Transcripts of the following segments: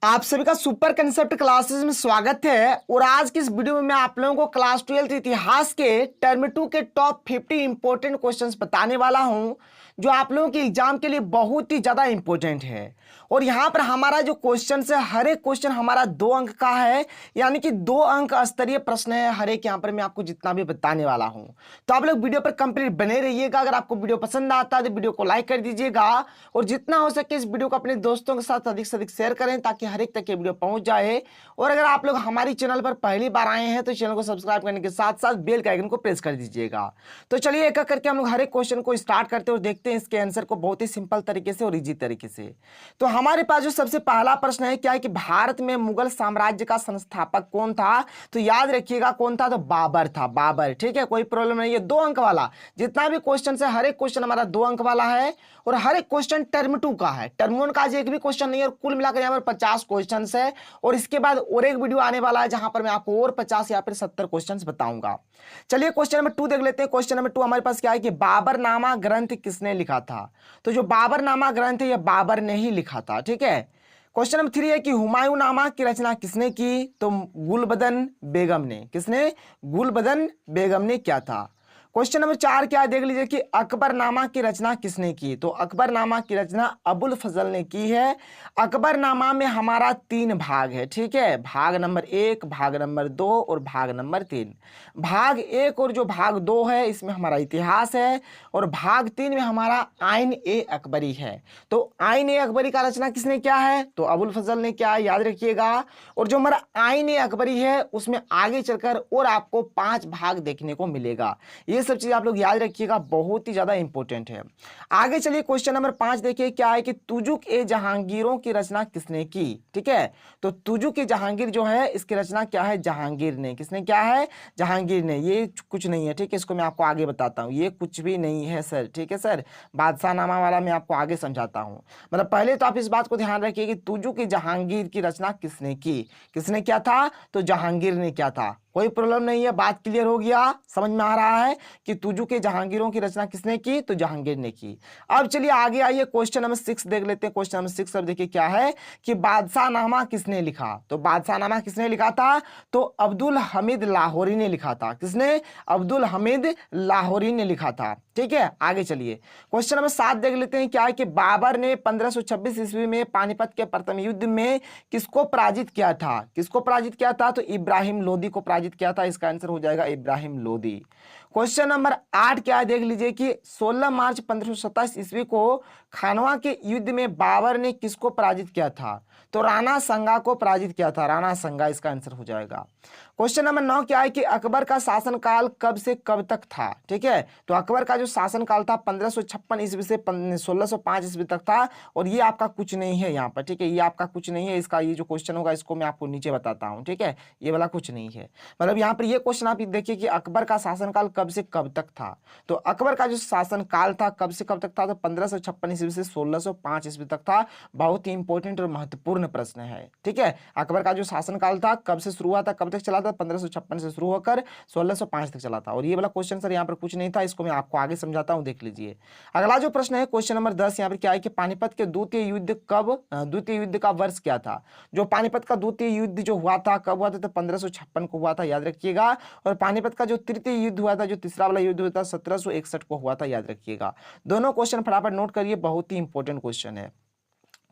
आप सभी का सुपर कंसेप्ट क्लासेस में स्वागत है। और आज की इस वीडियो में मैं आप लोगों को क्लास 12 इतिहास के टर्म 2 के टॉप 50 इंपॉर्टेंट क्वेश्चंस बताने वाला हूं, जो आप लोगों के एग्जाम के लिए बहुत ही ज्यादा इंपॉर्टेंट है। और यहां पर हमारा जो क्वेश्चन है, हर एक क्वेश्चन हमारा 2 अंक का है, यानी कि 2 अंक स्तरीय प्रश्न है हर एक। यहां पर मैं आपको जितना भी बताने वाला हूं, तो आप लोग वीडियो पर कंप्लीट बने रहिएगा। अगर आपको वीडियो पसंद आता है तो वीडियो को लाइक कर दीजिएगा, और जितना हो सके इस वीडियो को अपने दोस्तों के साथ अधिक से अधिक शेयर करें, ताकि हर एक तक ये वीडियो पहुंच जाए। और अगर आप लोग हमारी चैनल पर पहली बार आए हैं तो चैनल को सब्सक्राइब करने के साथ साथ बेल के आइकन को प्रेस कर दीजिएगा। तो चलिए एक एक करके हम लोग हर एक क्वेश्चन को स्टार्ट करते हैं और देखते हैं इसके आंसर को बहुत ही सिंपल तरीके से और इजी तरीके से। तो हमारे पास जो सबसे पहला प्रश्न है, क्या है कि भारत में मुगल साम्राज्य का संस्थापक कौन था? तो याद रखिएगा कौन था, तो बाबर था। बाबर, ठीक है, कोई प्रॉब्लम नहीं है। 2 अंक वाला जितना भी क्वेश्चन है, हर एक क्वेश्चन हमारा 2 अंक वाला है, और हर एक क्वेश्चन टर्म 2 का है। टर्म 1 का आज एक भी क्वेश्चन नहीं है, और कुल मिलाकर यहाँ पर 50 क्वेश्चन है। और इसके बाद और एक वीडियो आने वाला है जहां पर मैं आपको और 50 या फिर 70 क्वेश्चन बताऊंगा। चलिए क्वेश्चन नंबर 2 देख लेते हैं। क्वेश्चन नंबर 2 हमारे पास क्या है कि बाबरनामा ग्रंथ किसने लिखा था? तो जो बाबरनामा ग्रंथ है, यह बाबर ने ही लिखा था, ठीक है। क्वेश्चन नंबर 3 है कि हुमायूं नामा की रचना किसने की? तो गुलबदन बेगम ने। किसने? गुलबदन बेगम ने क्या था। क्वेश्चन नंबर 4 क्या है, देख लीजिए कि अकबरनामा की रचना किसने की? तो अकबरनामा की रचना अबुल फजल ने की है। अकबरनामा में हमारा 3 भाग है, ठीक है। भाग नंबर 1, भाग नंबर 2 और भाग नंबर 3। भाग 1 और जो भाग 2 है, इसमें हमारा इतिहास है, और भाग 3 में हमारा आइन ए अकबरी है। तो आइन ए अकबरी का रचना किसने किया है? तो अबुल फजल ने क्या है, याद रखिएगा। और जो हमारा आइन ए अकबरी है, उसमें आगे चलकर और आपको 5 भाग देखने को मिलेगा। ये सब चीज आप लोग याद रखिएगा, बहुत ही ज्यादा इंपॉर्टेंट है। आगे चलिए क्वेश्चन नंबर 5 देखिए, क्या है कि तुजुक ए जहांगीरों की रचना किसने की? ठीक है, तो तुजुक ए जहांगीर जो है, इसकी रचना क्या है? जहांगीर ने। किसने क्या है? जहांगीर ने। ये कुछ नहीं है, ठीक है, इसको मैं आपको आगे बताता हूँ। ये कुछ भी नहीं है सर, ठीक है सर। बादशाहनामा वाला मैं आपको आगे समझाता हूँ। मतलब पहले तो आप इस बात को ध्यान रखिए कि तुजुक ए जहांगीर की रचना किसने की। किसने क्या था? तो जहांगीर ने क्या था। कोई प्रॉब्लम नहीं है, बात क्लियर हो गया, समझ में आ रहा है कि तुजुक के जहांगीरों की रचना किसने की? तो जहांगीर ने की। अब चलिए आगे आइए, क्वेश्चन नंबर 6 देख लेते हैं। क्वेश्चन नंबर 6 अब देखिए क्या है कि बादशाहनामा किसने लिखा? तो बादशाहनामा किसने लिखा था? तो अब्दुल हमीद लाहौरी ने लिखा था। किसने? अब्दुल हमीद लाहौरी ने लिखा था, ठीक है। आगे चलिए क्वेश्चन नंबर 7 देख लेते हैं। क्या है कि बाबर ने 1526 ईस्वी में पानीपत के प्रथम युद्ध में किसको पराजित किया था? किसको पराजित किया था? तो इब्राहिम लोदी को पराजित किया था। इसका आंसर हो जाएगा इब्राहिम लोदी। क्वेश्चन नंबर 8 क्या है, देख लीजिए कि 16 मार्च 1527 ईस्वी को खानवा के युद्ध में बाबर ने किसको पराजित किया था? तो राणा संगा को पराजित किया था। राणा संगा इसका आंसर हो जाएगा। क्वेश्चन नंबर 9 क्या है कि अकबर का शासनकाल कब से कब तक था? ठीक है, तो अकबर का जो शासनकाल था 1556 ईस्वी से 1605 ईस्वी तक था। और ये आपका कुछ नहीं है यहाँ पर, ठीक है, ये आपका कुछ नहीं है। इसका ये जो क्वेश्चन होगा, इसको मैं आपको नीचे बताता हूँ, ठीक है। ये वाला कुछ नहीं है, मतलब यहाँ पर ये क्वेश्चन आप देखिए कि अकबर का शासनकाल कब से कब तक था। तो अकबर का जो शासनकाल था कब से कब तक था? तो 1556 ईस्वी से 1605 ईस्वी तक था। बहुत ही इंपॉर्टेंट और महत्वपूर्ण प्रश्न है, ठीक है। अकबर का जो शासनकाल था कब से शुरू हुआ था, कब तक चला था? 1556 से शुरू होकर 1605 तक चला था। और ये वाला क्वेश्चन सर यहाँ पर कुछ नहीं था, इसको मैं आपको आगे समझाता हूँ, देख लीजिए। अगला जो प्रश्न है क्वेश्चन नंबर 10, यहाँ पर क्या है कि पानीपत के द्वितीय युद्ध कब, द्वितीय युद्ध का वर्ष क्या था? जो पानीपत का द्वितीय युद्ध जो हुआ था कब हुआ था? तो 1556 को हुआ था, याद रखिएगा। और पानीपत का जो तृतीय युद्ध हुआ था, जो तीसरा वाला युद्ध हुआ था, 1761 को हुआ था, याद रखिएगा। दोनों क्वेश्चन फटाफट नोट करिए, बहुत ही इंपॉर्टेंट क्वेश्चन है।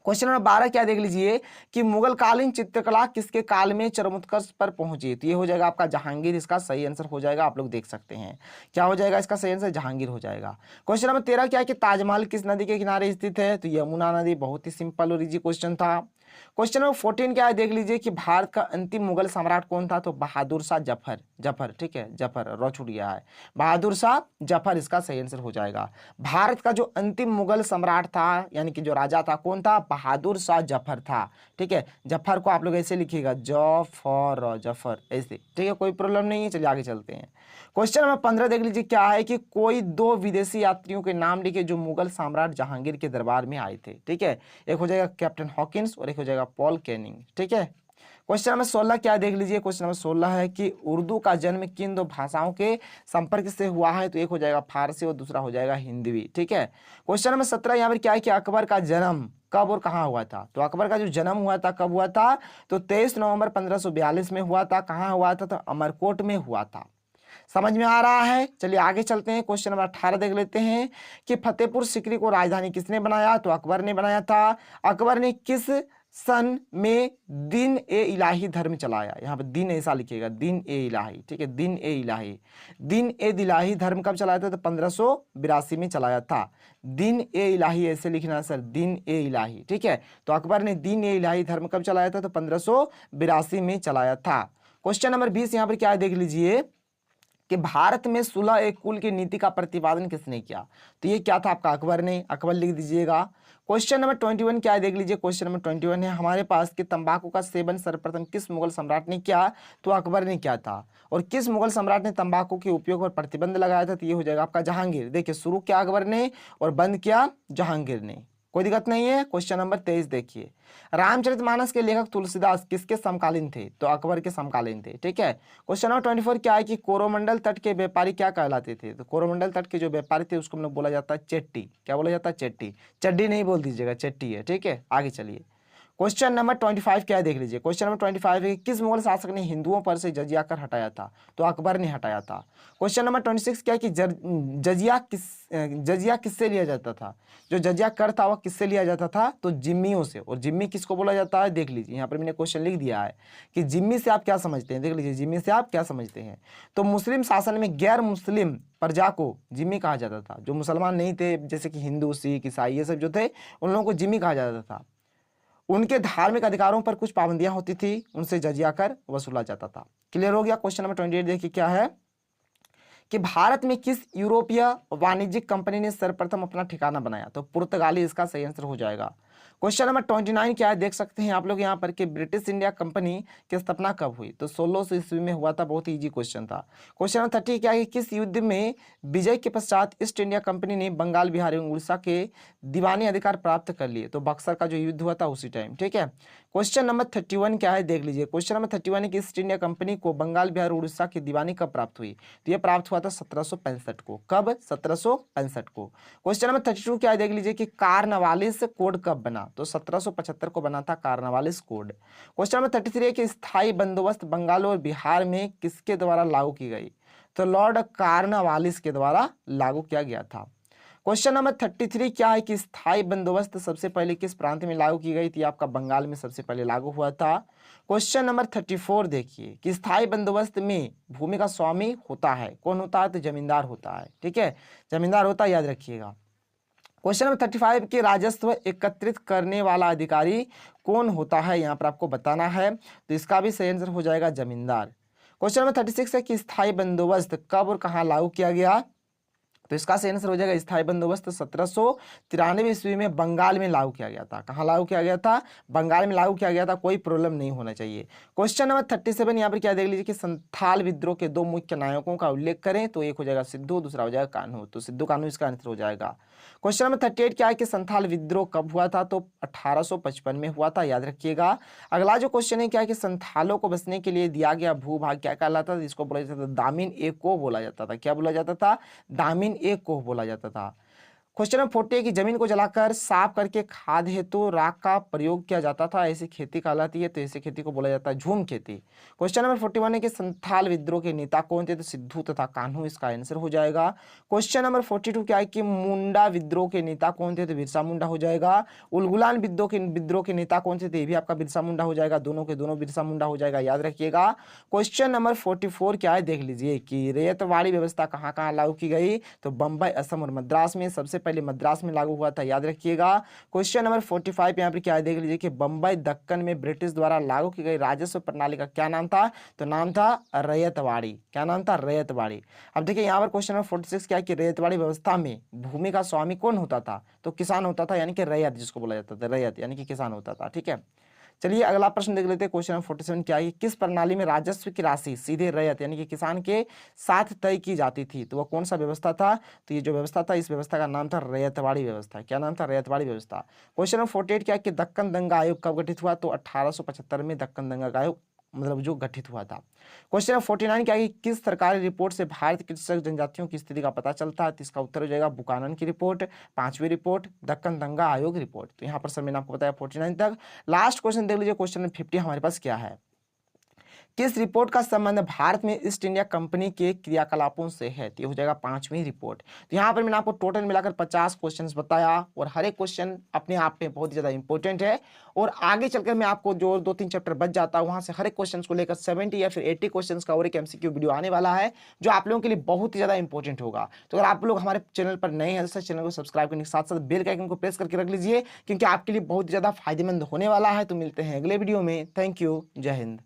क्वेश्चन नंबर 12 क्या देख लीजिए कि मुगल कालीन चित्रकला किसके काल में चरमोत्कर्ष पर पहुंची? तो ये हो जाएगा आपका जहांगीर। इसका सही आंसर हो जाएगा, आप लोग देख सकते हैं क्या हो जाएगा, इसका सही आंसर जहांगीर हो जाएगा। क्वेश्चन नंबर 13 क्या है कि ताजमहल किस नदी के किनारे स्थित है? तो यमुना नदी। बहुत ही सिंपल और इजी क्वेश्चन था। क्वेश्चन नंबर 14 क्या है, देख लीजिए कि भारत का अंतिम मुगल सम्राट कौन था? तो बहादुर शाह जफर। जफर, ठीक है, जफर रो छूट गया है, बहादुर शाह जफर इसका सही आंसर हो जाएगा। भारत का जो अंतिम मुगल सम्राट था, यानी कि जो राजा था, कौन था? बहादुर शाह जफर था, ठीक है। जफर को आप लोग ऐसे लिखिएगा, जफर, जफर ऐसे, ठीक है, कोई प्रॉब्लम नहीं है। चलिए आगे चलते हैं। क्वेश्चन नंबर 15 देख लीजिए क्या है कि कोई 2 विदेशी यात्रियों के नाम लिखे जो मुगल सम्राट जहांगीर के दरबार में आए थे, ठीक है। एक हो जाएगा कैप्टन हॉकिंस और एक हो जाएगा पॉल कैनिंग, ठीक है। क्वेश्चन नंबर 16 क्या देख लीजिए, क्वेश्चन नंबर 16 है कि उर्दू का जन्म किन दो भाषाओं के संपर्क से हुआ है, तो एक हो जाएगा फारसी और दूसरा हो जाएगा हिंदी। ठीक है। क्वेश्चन नंबर 17 यहाँ पर क्या है कि अकबर का जन्म कब और कहाँ हुआ था, तो अकबर का जो जन्म हुआ था कब हुआ था, तो 23 नवंबर 1542 में हुआ था। कहाँ हुआ था, तो अमरकोट में हुआ था। समझ में आ रहा है। चलिए आगे चलते हैं, क्वेश्चन नंबर 18 देख लेते हैं कि फतेहपुर सीकरी को राजधानी किसने बनाया, तो अकबर ने बनाया था। अकबर ने किस सन में दिन ए इलाही धर्म चलाया, यहाँ पर दिन ऐसा लिखिएगा, दिन ए इलाही। ठीक है, दिन ए इलाही, दिन ए इलाही धर्म कब चलाया था, तो 1582 में चलाया था। दिन ए इलाही ऐसे लिखना सर, दिन ए इलाही। ठीक है, तो अकबर ने दिन ए इलाही धर्म कब चलाया था, तो 1582 में चलाया था। क्वेश्चन नंबर 20 यहाँ पर क्या है देख लीजिए कि भारत में सुलह एक कुल की नीति का प्रतिपादन किसने किया, तो ये क्या था आपका अकबर ने, अकबर लिख दीजिएगा। क्वेश्चन नंबर 21 क्या है देख लीजिए, क्वेश्चन नंबर 21 है हमारे पास कि तंबाकू का सेवन सर्वप्रथम किस मुगल सम्राट ने किया, तो अकबर ने किया था। और किस मुगल सम्राट ने तंबाकू के उपयोग पर प्रतिबंध लगाया था, तो ये हो जाएगा आपका जहांगीर। देखिए शुरू किया अकबर ने और बंद किया जहांगीर ने, कोई दिक्कत नहीं है। क्वेश्चन नंबर 23 देखिए, रामचरितमानस के लेखक तुलसीदास किसके समकालीन थे, तो अकबर के समकालीन थे। ठीक है। क्वेश्चन नंबर 24 क्या है कि कोरोमंडल तट के व्यापारी क्या कहलाते थे, तो कोरोमंडल तट के जो व्यापारी थे उसको हम लोग बोला जाता है चेट्टी। क्या बोला जाता है, चेट्टी। चड्डी नहीं बोल दीजिएगा, चेट्टी है। ठीक है, आगे चलिए। क्वेश्चन नंबर 25 क्या है देख लीजिए, क्वेश्चन नंबर 25 है किस मुगल शासक ने हिंदुओं पर से जजिया कर हटाया था, तो अकबर ने हटाया था। क्वेश्चन नंबर 26 क्या है कि जजिया किससे लिया जाता था, जो जजिया कर था वह किससे लिया जाता था, तो जिम्मियों से। और जिम्मी किसको बोला जाता है, देख लीजिए यहाँ पर मैंने क्वेश्चन लिख दिया है कि जिम्मी से आप क्या समझते हैं, देख लीजिए जिम्मी से आप क्या समझते हैं। तो मुस्लिम शासन में गैर मुस्लिम प्रजा को जिम्मी कहा जाता था, जो मुसलमान नहीं थे जैसे कि हिंदू सिख ईसाई ये सब जो थे उन लोगों को जिम्मी कहा जाता था। उनके धार्मिक अधिकारों पर कुछ पाबंदियां होती थी, उनसे जजिया कर वसूला जाता था। क्लियर हो गया। क्वेश्चन नंबर 28 देखिए क्या है कि भारत में किस यूरोपीय वाणिज्यिक कंपनी ने सर्वप्रथम अपना ठिकाना बनाया, तो पुर्तगाली इसका सही आंसर हो जाएगा। क्वेश्चन नंबर 29 क्या है देख सकते हैं आप लोग यहाँ पर कि ब्रिटिश इंडिया कंपनी की स्थापना कब हुई, तो 1600 ईस्वी में हुआ था। बहुत ही इजी क्वेश्चन था। क्वेश्चन नंबर 30 क्या है कि किस युद्ध में विजय के पश्चात ईस्ट इंडिया कंपनी ने बंगाल बिहार एवं उड़ीसा के दीवानी अधिकार प्राप्त कर लिए, तो बक्सर का जो युद्ध हुआ था उसी टाइम। ठीक है। क्वेश्चन नंबर 31 क्या है देख लीजिए, क्वेश्चन नंबर 31 है कि ईस्ट इंडिया कंपनी को बंगाल बिहार उड़ीसा की दीवानी कब प्राप्त हुई, तो यह प्राप्त हुआ था 1765 को। कब, 1765 को। क्वेश्चन नंबर 32 क्या है देख लीजिए कि कार्नवालिस कोड कब बना, तो 1775 को बना था कार्नवालिस कोड। क्वेश्चन नंबर 33 है कि स्थायी बंदोबस्त बंगाल और बिहार में किसके द्वारा लागू की गई, तो लॉर्ड कार्नवालिस के द्वारा लागू किया गया था। क्वेश्चन नंबर 33 क्या है कि स्थायी बंदोबस्त सबसे पहले किस प्रांत में लागू की गई थी, आपका बंगाल में सबसे पहले लागू हुआ था। क्वेश्चन नंबर 34 देखिए कि स्थायी बंदोबस्त में भूमि का स्वामी होता है, कौन होता है, तो जमींदार होता है। ठीक है, जमींदार होता है, याद रखिएगा। क्वेश्चन नंबर 35 के राजस्व एकत्रित करने वाला अधिकारी कौन होता है, यहाँ पर आपको बताना है, तो इसका भी सही आंसर हो जाएगा जमींदार। क्वेश्चन नंबर 36 है कि स्थायी बंदोबस्त कब और कहाँ लागू किया गया, तो इसका सही आंसर हो जाएगा स्थायी बंदोबस्त 1793 ईस्वी में बंगाल में लागू किया गया था। कहाँ लागू किया गया था, बंगाल में लागू किया गया था, कोई प्रॉब्लम नहीं होना चाहिए। क्वेश्चन नंबर 37 यहाँ पर क्या देख लीजिए कि संथाल विद्रोह के दो मुख्य नायकों का उल्लेख करें, तो एक हो जाएगा सिद्धू, दूसरा हो जाएगा कान्हू, तो सिद्धू कान्हू इसका आंसर हो जाएगा। क्वेश्चन नंबर 38 क्या है कि संथाल विद्रोह कब हुआ था, तो 1855 में हुआ था, याद रखिएगा। अगला जो क्वेश्चन है क्या है कि संथालों को बसने के लिए दिया गया भूभाग क्या कहलाता था, इसको बोला जाता था दामिन एक को बोला जाता था। क्या बोला जाता था, दामिन एक को बोला जाता था। क्वेश्चन नंबर 40 की जमीन को जलाकर साफ करके खाद हेतु राख का प्रयोग किया जाता था, ऐसी खेती कहलाती है, तो ऐसी खेती को बोला जाता है झूम खेती। क्वेश्चन नंबर 41 है कि संथाल विद्रोह के नेता कौन थे, तो सिद्धू तथा कान्हू इसका आंसर हो जाएगा। क्वेश्चन नंबर 42 क्या है कि मुंडा विद्रोह के नेता कौन थे, तो बिरसा मुंडा हो जाएगा। उलगुलान विद्रोह के नेता कौन थे, तो ये भी आपका बिरसा मुंडा हो जाएगा, दोनों के दोनों बिरसा मुंडा हो जाएगा, याद रखिएगा। क्वेश्चन नंबर 44 क्या है देख लीजिए कि रैयतवाड़ी व्यवस्था कहाँ कहाँ लागू की गई, तो बंबई, असम और मद्रास में। सबसे पहले मद्रास में लागू हुआ था, याद रखिएगा। क्वेश्चन नंबर 45 यहाँ पर क्या है देख लीजिए कि बंबई दक्कन में ब्रिटिश द्वारा लागू की गई राजस्व प्रणाली का क्या नाम था, तो नाम था रैयतवाड़ी। क्या नाम था, रैयतवाड़ी। अब देखिए यहाँ पर क्वेश्चन नंबर 46 क्या है कि रैयतवाड़ी व्यवस्था में भूमि का स्वामी कौन होता था, तो किसान होता था, यानी कि रैयत जिसको बोला जाता था, रैयत यानी कि किसान होता था। ठीक है, चलिए अगला प्रश्न देख लेते हैं। क्वेश्चन नंबर 47 क्या है, किस प्रणाली में राजस्व की राशि सीधे रैयत यानी कि किसान के साथ तय की जाती थी? तो वह कौन सा व्यवस्था था? तो ये जो व्यवस्था था, इस व्यवस्था का नाम था रैयतवाड़ी व्यवस्था। क्या नाम था? रैयतवाड़ी व्यवस्था। क्वेश्चन नंबर 48 क्या है कि दक्कन दंगा आयोग कब गठित हुआ? तो 1875 में दक्कन दंगा आयोग मतलब जो गठित हुआ था। क्वेश्चन नंबर 49 क्या है कि किस सरकारी रिपोर्ट से भारत की कृषक जनजातियों की स्थिति का पता चलता है? तो इसका उत्तर हो जाएगा बुकानन की रिपोर्ट, 5वीं रिपोर्ट, दक्कन दंगा आयोग रिपोर्ट। तो यहाँ पर सर मैंने आपको बताया 49 तक। लास्ट क्वेश्चन देख लीजिए, क्वेश्चन नंबर 50 हमारे पास क्या है, किस रिपोर्ट का संबंध भारत में ईस्ट इंडिया कंपनी के क्रियाकलापों से है? तो ये हो जाएगा 5वीं रिपोर्ट। तो यहाँ पर मैंने आपको टोटल मिलाकर 50 क्वेश्चंस बताया और हर एक क्वेश्चन अपने आप में बहुत ही ज्यादा इंपॉर्टेंट है। और आगे चलकर मैं आपको जो 2-3 चैप्टर बच जाता है वहां से हर एक क्वेश्चन को लेकर 70 या फिर 80 क्वेश्चन का और एक MCQ वीडियो आने वाला है जो आप लोगों के लिए बहुत ही ज्यादा इंपॉर्टेंट होगा। तो अगर आप लोग हमारे चैनल पर नए हैं तो चैनल को सब्सक्राइब करने के साथ साथ बेल के आइकन को प्रेस करके रख लीजिए, क्योंकि आपके लिए बहुत ज्यादा फायदेमंद होने वाला है। तो मिलते हैं अगले वीडियो में। Thank you. जय हिंद।